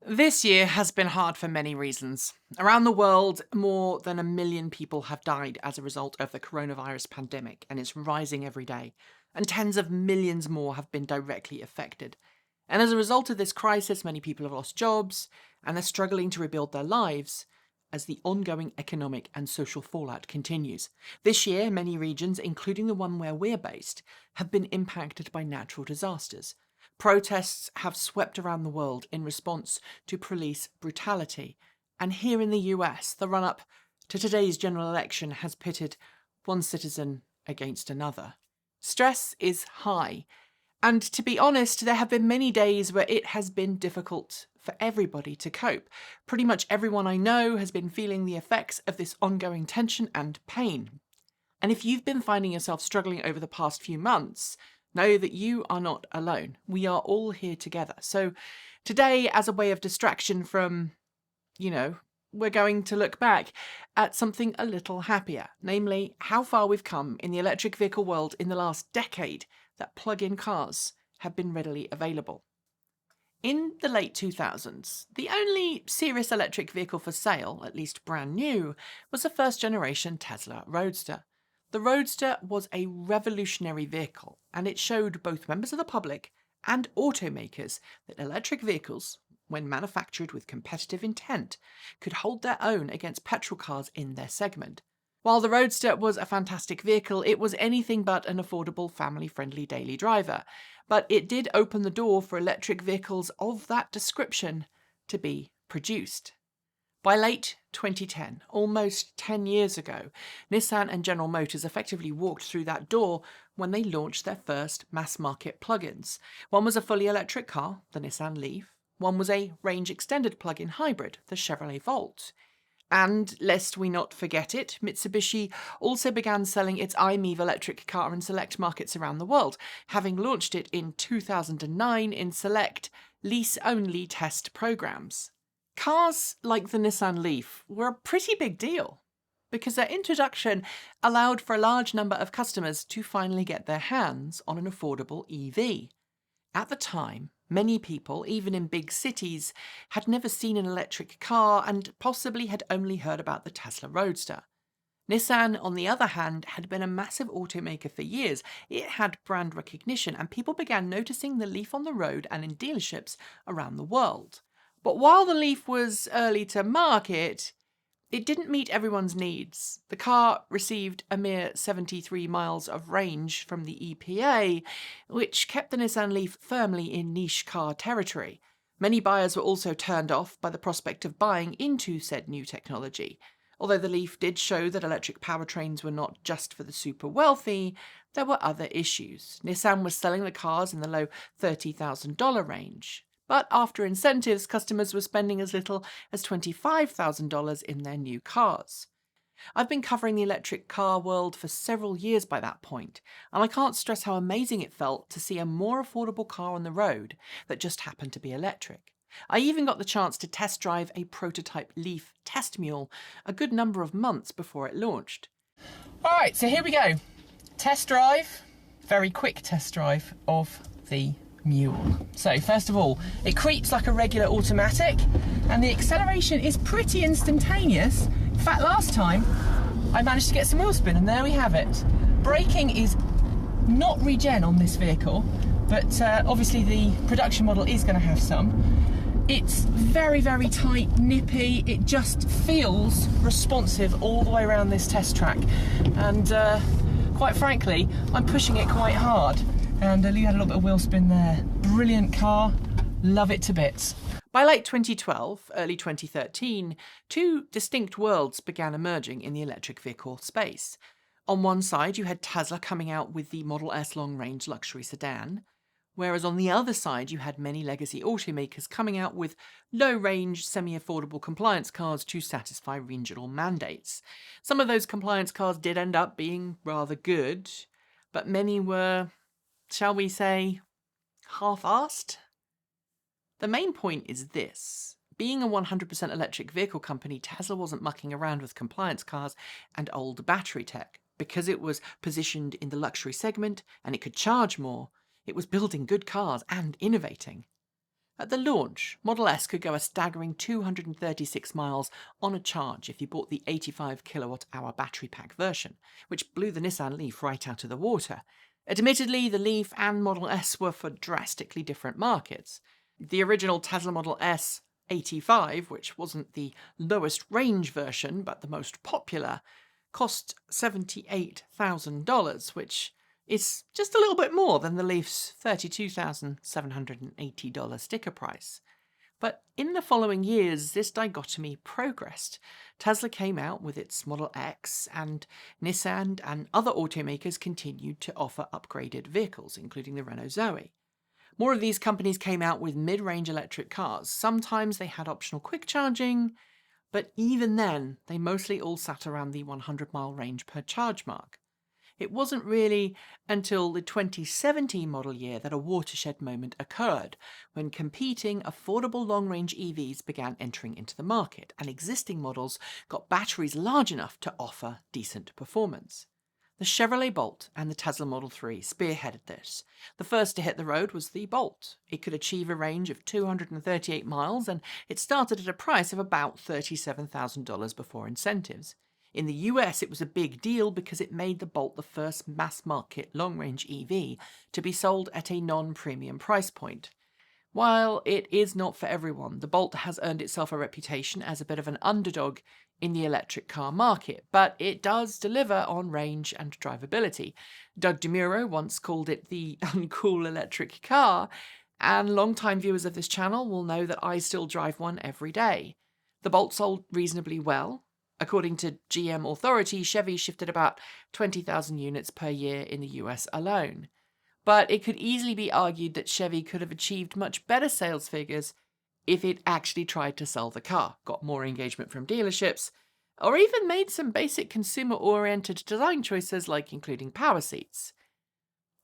This year has been hard for many reasons. Around the world, more than 1 million people have died as a result of the coronavirus pandemic, and it's rising every day. And tens of millions more have been directly affected. And as a result of this crisis, many people have lost jobs, and they're struggling to rebuild their lives as the ongoing economic and social fallout continues. This year, many regions, including the one where we're based, have been impacted by natural disasters. Protests have swept around the world in response to police brutality. And here in the US, the run up to today's general election has pitted one citizen against another. Stress is high. And to be honest, there have been many days where it has been difficult for everybody to cope. Pretty much everyone I know has been feeling the effects of this ongoing tension and pain. And if you've been finding yourself struggling over the past few months, know that you are not alone. We are all here together. So today, as a way of distraction from, we're going to look back at something a little happier, namely how far we've come in the electric vehicle world in the last decade that plug-in cars have been readily available. In the late 2000s, the only serious electric vehicle for sale, at least brand new, was the first generation Tesla Roadster. The Roadster was a revolutionary vehicle, and it showed both members of the public and automakers that electric vehicles, when manufactured with competitive intent, could hold their own against petrol cars in their segment. While the Roadster was a fantastic vehicle, it was anything but an affordable, family-friendly daily driver. But it did open the door for electric vehicles of that description to be produced. By late 2010, almost 10 years ago, Nissan and General Motors effectively walked through that door when they launched their first mass-market plug-ins. One was a fully electric car, the Nissan Leaf. One was a range-extended plug-in hybrid, the Chevrolet Volt. And, lest we not forget it, Mitsubishi also began selling its iMEV electric car in select markets around the world, having launched it in 2009 in select, lease-only test programs. Cars like the Nissan Leaf were a pretty big deal, because their introduction allowed for a large number of customers to finally get their hands on an affordable EV. At the time, many people, even in big cities, had never seen an electric car and possibly had only heard about the Tesla Roadster. Nissan, on the other hand, had been a massive automaker for years. It had brand recognition, and people began noticing the Leaf on the road and in dealerships around the world. But while the Leaf was early to market, it didn't meet everyone's needs. The car received a mere 73 miles of range from the EPA, which kept the Nissan Leaf firmly in niche car territory. Many buyers were also turned off by the prospect of buying into said new technology. Although the Leaf did show that electric powertrains were not just for the super wealthy, there were other issues. Nissan was selling the cars in the low $30,000 range. But after incentives, customers were spending as little as $25,000 in their new cars. I've been covering the electric car world for several years by that point, and I can't stress how amazing it felt to see a more affordable car on the road that just happened to be electric. I even got the chance to test drive a prototype Leaf test mule a good number of months before it launched. Alright, so here we go. Test drive, very quick test drive of the mule. So first of all, it creeps like a regular automatic and the acceleration is pretty instantaneous. In fact, last time I managed to get some wheel spin and there we have it. Braking is not regen on this vehicle, but obviously the production model is going to have some. It's very, very tight, nippy. It just feels responsive all the way around this test track. And quite frankly, I'm pushing it quite hard. And Lee had a little bit of wheel spin there. Brilliant car, love it to bits. By late 2012, early 2013, two distinct worlds began emerging in the electric vehicle space. On one side, you had Tesla coming out with the Model S long-range luxury sedan, whereas on the other side, you had many legacy automakers coming out with low-range, semi-affordable compliance cars to satisfy regional mandates. Some of those compliance cars did end up being rather good, but many were, shall we say, half-assed? The main point is this. Being a 100% electric vehicle company, Tesla wasn't mucking around with compliance cars and old battery tech. Because it was positioned in the luxury segment and it could charge more, it was building good cars and innovating. At the launch, Model S could go a staggering 236 miles on a charge if you bought the 85 kilowatt-hour battery pack version, which blew the Nissan Leaf right out of the water. Admittedly, the Leaf and Model S were for drastically different markets. The original Tesla Model S 85, which wasn't the lowest range version but the most popular, cost $78,000, which is just a little bit more than the Leaf's $32,780 sticker price. But in the following years, this dichotomy progressed. Tesla came out with its Model X, and Nissan and other automakers continued to offer upgraded vehicles, including the Renault Zoe. More of these companies came out with mid-range electric cars. Sometimes they had optional quick charging, but even then, they mostly all sat around the 100-mile range per charge mark. It wasn't really until the 2017 model year that a watershed moment occurred, when competing affordable long-range EVs began entering into the market, and existing models got batteries large enough to offer decent performance. The Chevrolet Bolt and the Tesla Model 3 spearheaded this. The first to hit the road was the Bolt. It could achieve a range of 238 miles, and it started at a price of about $37,000 before incentives. In the US, it was a big deal because it made the Bolt the first mass-market long-range EV to be sold at a non-premium price point. While it is not for everyone, the Bolt has earned itself a reputation as a bit of an underdog in the electric car market, but it does deliver on range and drivability. Doug DeMuro once called it the uncool electric car, and longtime viewers of this channel will know that I still drive one every day. The Bolt sold reasonably well. According to GM Authority, Chevy shifted about 20,000 units per year in the US alone. But it could easily be argued that Chevy could have achieved much better sales figures if it actually tried to sell the car, got more engagement from dealerships, or even made some basic consumer-oriented design choices like including power seats.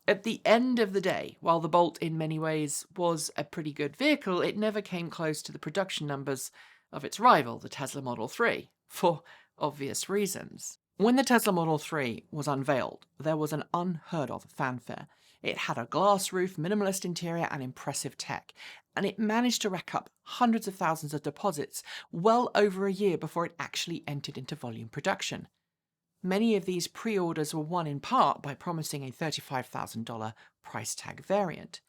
At the end of the day, while the Bolt in many ways was a pretty good vehicle, it never came close to the production numbers of its rival, the Tesla Model 3, for obvious reasons. When the Tesla Model 3 was unveiled, there was an unheard of fanfare. It had a glass roof, minimalist interior, and impressive tech, and it managed to rack up hundreds of thousands of deposits well over a year before it actually entered into volume production. Many of these pre-orders were won in part by promising a $35,000 price tag variant.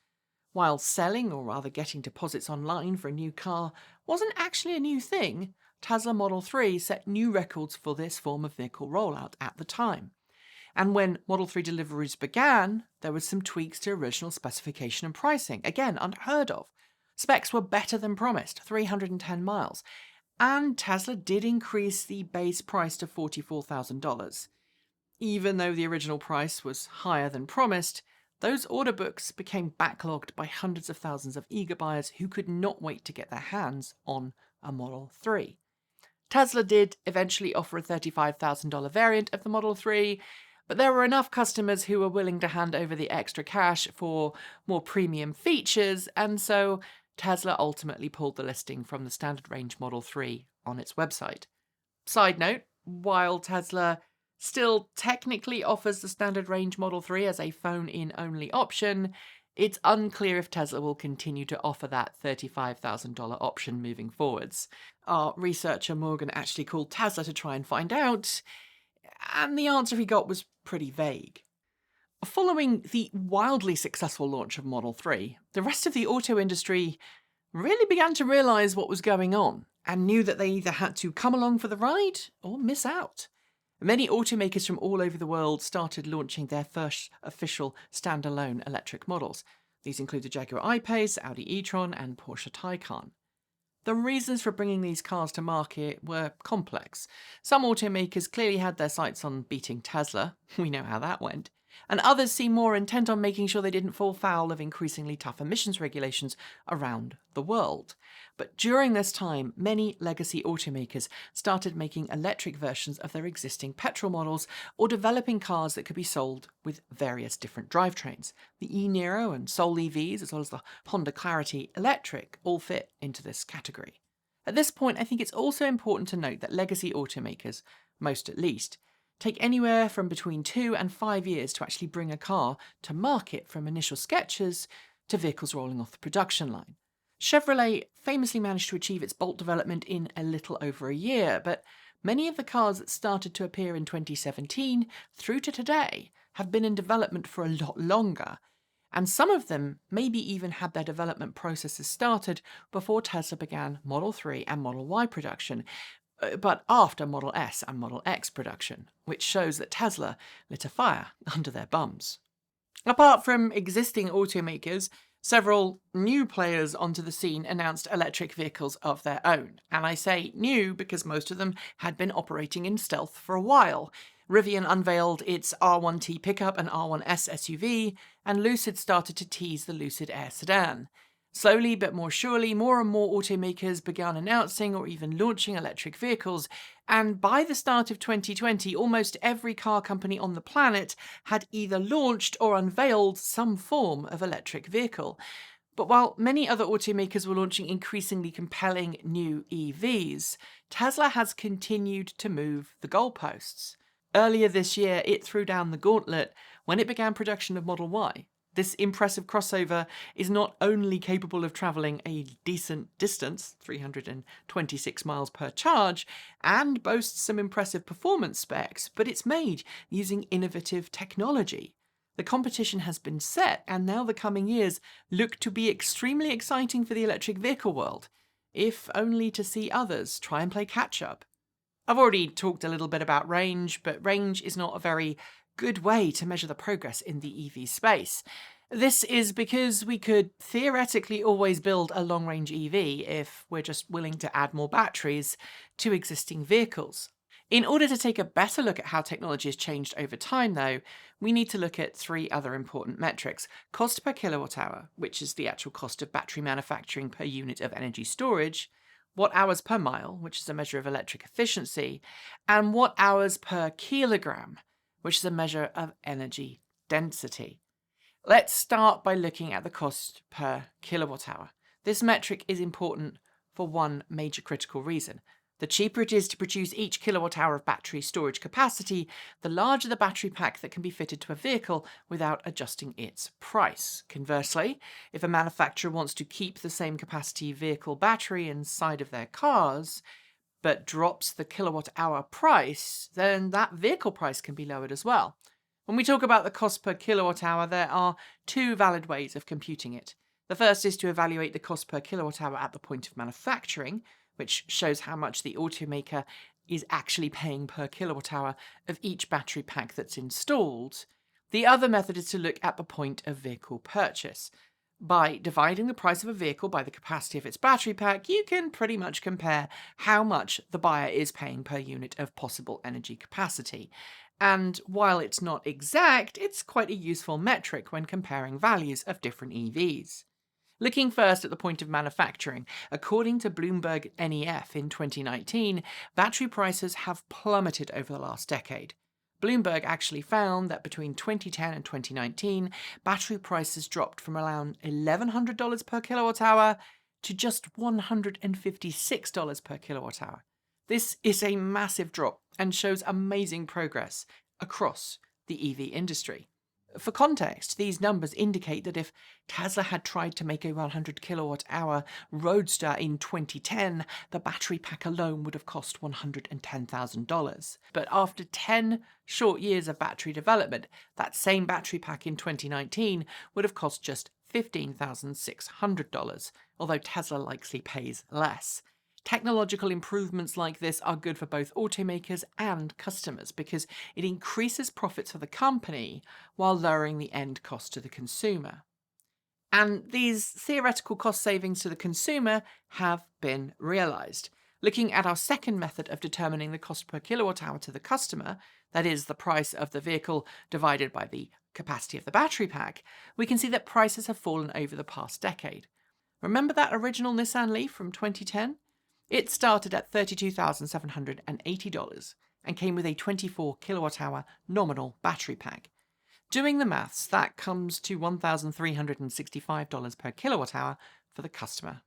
While selling, or rather getting deposits online for a new car, wasn't actually a new thing, Tesla Model 3 set new records for this form of vehicle rollout at the time. And when Model 3 deliveries began, there was some tweaks to original specification and pricing, again unheard of. Specs were better than promised, 310 miles, and Tesla did increase the base price to $44,000. Even though the original price was higher than promised, those order books became backlogged by hundreds of thousands of eager buyers who could not wait to get their hands on a Model 3. Tesla did eventually offer a $35,000 variant of the Model 3, but there were enough customers who were willing to hand over the extra cash for more premium features, and so Tesla ultimately pulled the listing from the standard range Model 3 on its website. Side note, while Tesla still technically offers the standard range Model 3 as a phone-in only option, it's unclear if Tesla will continue to offer that $35,000 option moving forwards. Our researcher Morgan actually called Tesla to try and find out, and the answer he got was pretty vague. Following the wildly successful launch of Model 3, the rest of the auto industry really began to realise what was going on, and knew that they either had to come along for the ride or miss out. Many automakers from all over the world started launching their first official standalone electric models. These include the Jaguar I-Pace, Audi e-tron, and Porsche Taycan. The reasons for bringing these cars to market were complex. Some automakers clearly had their sights on beating Tesla, we know how that went, and others seemed more intent on making sure they didn't fall foul of increasingly tough emissions regulations around the world. But during this time, many legacy automakers started making electric versions of their existing petrol models, or developing cars that could be sold with various different drivetrains. The e-Niro and Soul EVs, as well as the Honda Clarity Electric, all fit into this category. At this point, I think it's also important to note that legacy automakers, most at least, take anywhere from between 2 and 5 years to actually bring a car to market, from initial sketches to vehicles rolling off the production line. Chevrolet famously managed to achieve its Bolt development in a little over a year, but many of the cars that started to appear in 2017 through to today have been in development for a lot longer, and some of them maybe even had their development processes started before Tesla began Model 3 and Model Y production, but after Model S and Model X production, which shows that Tesla lit a fire under their bums. Apart from existing automakers, several new players onto the scene announced electric vehicles of their own. And I say new because most of them had been operating in stealth for a while. Rivian unveiled its R1T pickup and R1S SUV, and Lucid started to tease the Lucid Air sedan. Slowly but more surely, more and more automakers began announcing or even launching electric vehicles, and by the start of 2020, almost every car company on the planet had either launched or unveiled some form of electric vehicle. But while many other automakers were launching increasingly compelling new EVs, Tesla has continued to move the goalposts. Earlier this year, it threw down the gauntlet when it began production of Model Y. This impressive crossover is not only capable of travelling a decent distance, 326 miles per charge, and boasts some impressive performance specs, but it's made using innovative technology. The competition has been set, and now the coming years look to be extremely exciting for the electric vehicle world, if only to see others try and play catch-up. I've already talked a little bit about range, but range is not a very good way to measure the progress in the EV space. This is because we could theoretically always build a long-range EV if we're just willing to add more batteries to existing vehicles. In order to take a better look at how technology has changed over time, though, we need to look at three other important metrics: cost per kilowatt hour, which is the actual cost of battery manufacturing per unit of energy storage, watt hours per mile, which is a measure of electric efficiency, and watt hours per kilogram, which is a measure of energy density. Let's start by looking at the cost per kilowatt hour. This metric is important for one major critical reason. The cheaper it is to produce each kilowatt hour of battery storage capacity, the larger the battery pack that can be fitted to a vehicle without adjusting its price. Conversely, if a manufacturer wants to keep the same capacity vehicle battery inside of their cars, but drops the kilowatt hour price, then that vehicle price can be lowered as well. When we talk about the cost per kilowatt hour, there are two valid ways of computing it. The first is to evaluate the cost per kilowatt hour at the point of manufacturing, which shows how much the automaker is actually paying per kilowatt hour of each battery pack that's installed. The other method is to look at the point of vehicle purchase. By dividing the price of a vehicle by the capacity of its battery pack, you can pretty much compare how much the buyer is paying per unit of possible energy capacity. And while it's not exact, it's quite a useful metric when comparing values of different EVs. Looking first at the point of manufacturing, according to Bloomberg NEF in 2019, battery prices have plummeted over the last decade. Bloomberg actually found that between 2010 and 2019, battery prices dropped from around $1,100 per kilowatt hour to just $156 per kilowatt hour. This is a massive drop and shows amazing progress across the EV industry. For context, these numbers indicate that if Tesla had tried to make a 100 kilowatt hour Roadster in 2010, the battery pack alone would have cost $110,000. But after 10 short years of battery development, that same battery pack in 2019 would have cost just $15,600, although Tesla likely pays less. Technological improvements like this are good for both automakers and customers because it increases profits for the company while lowering the end cost to the consumer. And these theoretical cost savings to the consumer have been realized. Looking at our second method of determining the cost per kilowatt hour to the customer, that is, the price of the vehicle divided by the capacity of the battery pack, we can see that prices have fallen over the past decade. Remember that original Nissan Leaf from 2010? It started at $32,780 and came with a 24 kilowatt hour nominal battery pack. Doing the maths, that comes to $1,365 per kilowatt hour for the customer.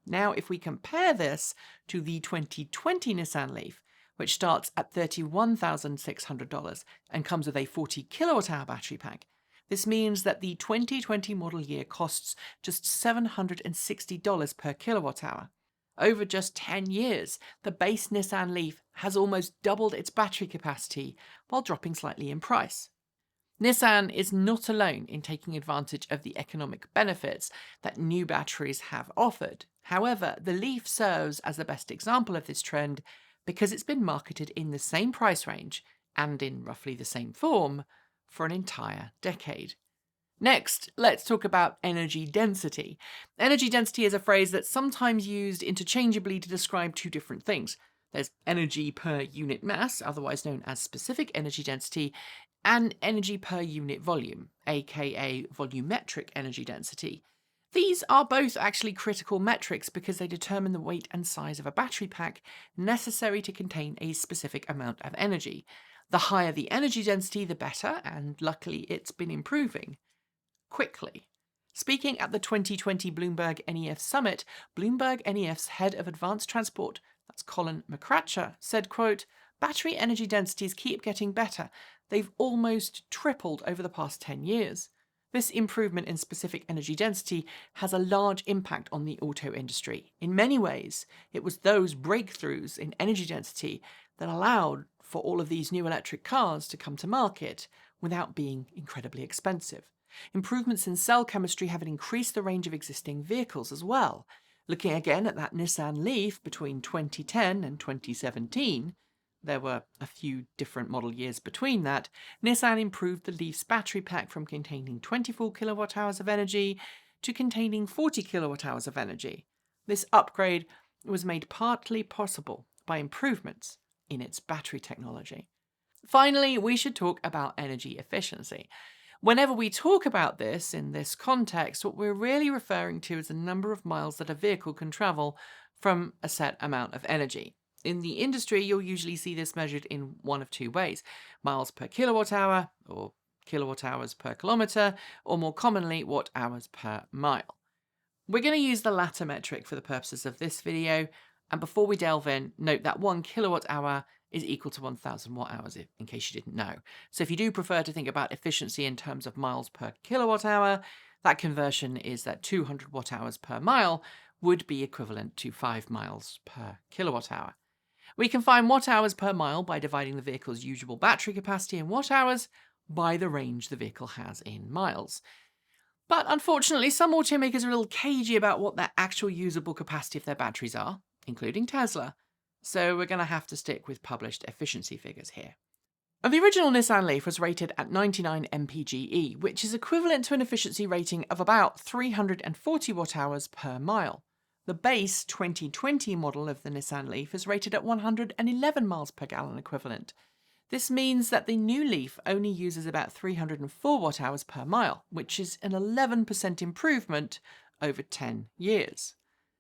Now, if we compare this to the 2020 Nissan Leaf, which starts at $31,600 and comes with a 40 kilowatt hour battery pack, This means that the 2020 model year costs just $760 per kilowatt hour. Over just 10 years, the base Nissan Leaf has almost doubled its battery capacity while dropping slightly in price. Nissan is not alone in taking advantage of the economic benefits that new batteries have offered. However, the Leaf serves as the best example of this trend because it's been marketed in the same price range and in roughly the same form for an entire decade. Next, let's talk about energy density. Energy density is a phrase that's sometimes used interchangeably to describe two different things. There's energy per unit mass, otherwise known as specific energy density, and energy per unit volume, aka volumetric energy density. These are both actually critical metrics because they determine the weight and size of a battery pack necessary to contain a specific amount of energy. The higher the energy density, the better, and luckily it's been improving quickly. Speaking at the 2020 Bloomberg NEF Summit, Bloomberg NEF's head of advanced transport, that's Colin McCratcher, said, quote, "Battery energy densities keep getting better. They've almost tripled over the past 10 years. This improvement in specific energy density has a large impact on the auto industry. In many ways, it was those breakthroughs in energy density that allowed for all of these new electric cars to come to market without being incredibly expensive. Improvements in cell chemistry have increased the range of existing vehicles as well. Looking again at that Nissan Leaf between 2010 and 2017, there were a few different model years between that, Nissan improved the Leaf's battery pack from containing 24 kilowatt hours of energy to containing 40 kilowatt hours of energy. This upgrade was made partly possible by improvements in its battery technology. Finally, we should talk about energy efficiency. Whenever we talk about this in this context, what we're really referring to is the number of miles that a vehicle can travel from a set amount of energy. In the industry, you'll usually see this measured in one of two ways: miles per kilowatt hour, or kilowatt hours per kilometre, or more commonly, watt hours per mile. We're going to use the latter metric for the purposes of this video, and before we delve in, note that 1 kilowatt hour is equal to 1,000 watt hours, in case you didn't know. So if you do prefer to think about efficiency in terms of miles per kilowatt hour, that conversion is that 200 watt hours per mile would be equivalent to 5 miles per kilowatt hour. We can find watt hours per mile by dividing the vehicle's usable battery capacity in watt hours by the range the vehicle has in miles. But unfortunately, some automakers are a little cagey about what their actual usable capacity of their batteries are, including Tesla. So we're going to have to stick with published efficiency figures here. The original Nissan Leaf was rated at 99 mpge, which is equivalent to an efficiency rating of about 340 watt hours per mile. The base 2020 model of the Nissan Leaf is rated at 111 miles per gallon equivalent. This means that the new Leaf only uses about 304 watt hours per mile, which is an 11% improvement over 10 years.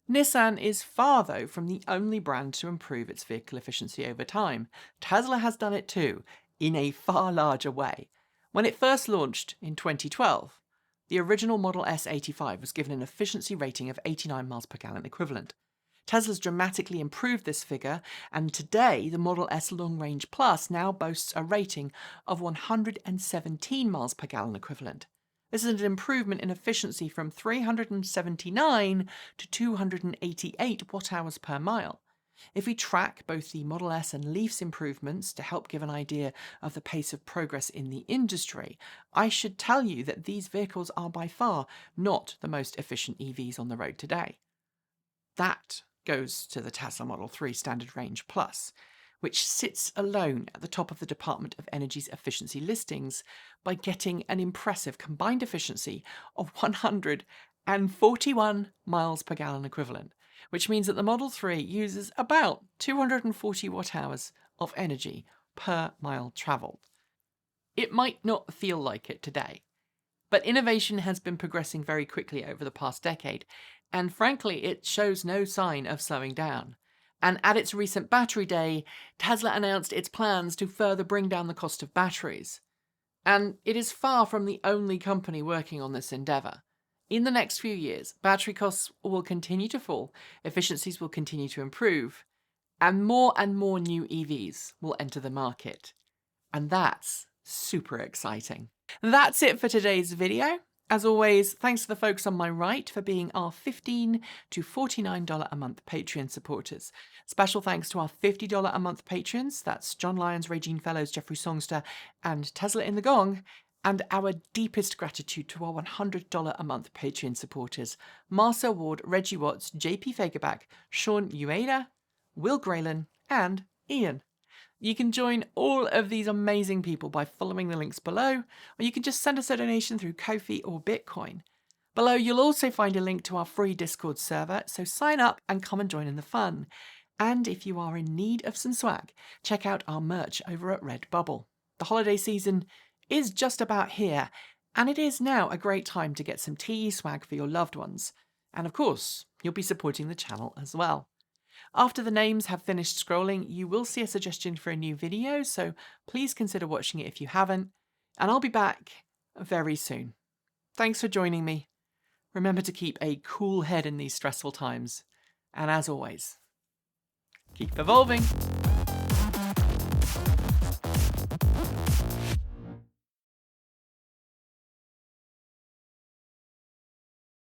Nissan is far, though, from the only brand to improve its vehicle efficiency over time. Tesla has done it too, in a far larger way. When it first launched in 2012, the original Model S 85 was given an efficiency rating of 89 miles per gallon equivalent. Tesla's dramatically improved this figure, and today the Model S Long Range Plus now boasts a rating of 117 miles per gallon equivalent. This is an improvement in efficiency from 379 to 288 watt hours per mile. If we track both the Model S and Leaf's improvements to help give an idea of the pace of progress in the industry, I should tell you that these vehicles are by far not the most efficient EVs on the road today. That goes to the Tesla Model 3 Standard Range Plus, which sits alone at the top of the Department of Energy's efficiency listings by getting an impressive combined efficiency of 141 miles per gallon equivalent, which means that the Model 3 uses about 240 watt hours of energy per mile travelled. It might not feel like it today, but innovation has been progressing very quickly over the past decade, and frankly, it shows no sign of slowing down. And at its recent battery day, Tesla announced its plans to further bring down the cost of batteries. And it is far from the only company working on this endeavour. In the next few years, battery costs will continue to fall, efficiencies will continue to improve, and more new EVs will enter the market. And that's super exciting. That's it for today's video. As always, thanks to the folks on my right for being our $15 to $49 a month Patreon supporters. Special thanks to our $50 a month patrons, that's John Lyons, Regine Fellows, Jeffrey Songster, and Tesla in the Gong. And our deepest gratitude to our $100 a month Patreon supporters, Marcel Ward, Reggie Watts, JP Fagerback, Sean Ueda, Will Graylan, and Ian. You can join all of these amazing people by following the links below, or you can just send us a donation through Ko-fi or Bitcoin. Below, you'll also find a link to our free Discord server, so sign up and come and join in the fun. And if you are in need of some swag, check out our merch over at Redbubble. The holiday season is just about here, and it is now a great time to get some TE swag for your loved ones. And of course, you'll be supporting the channel as well. After the names have finished scrolling, you will see a suggestion for a new video, so please consider watching it if you haven't, and I'll be back very soon. Thanks for joining me. Remember to keep a cool head in these stressful times, and as always, keep evolving!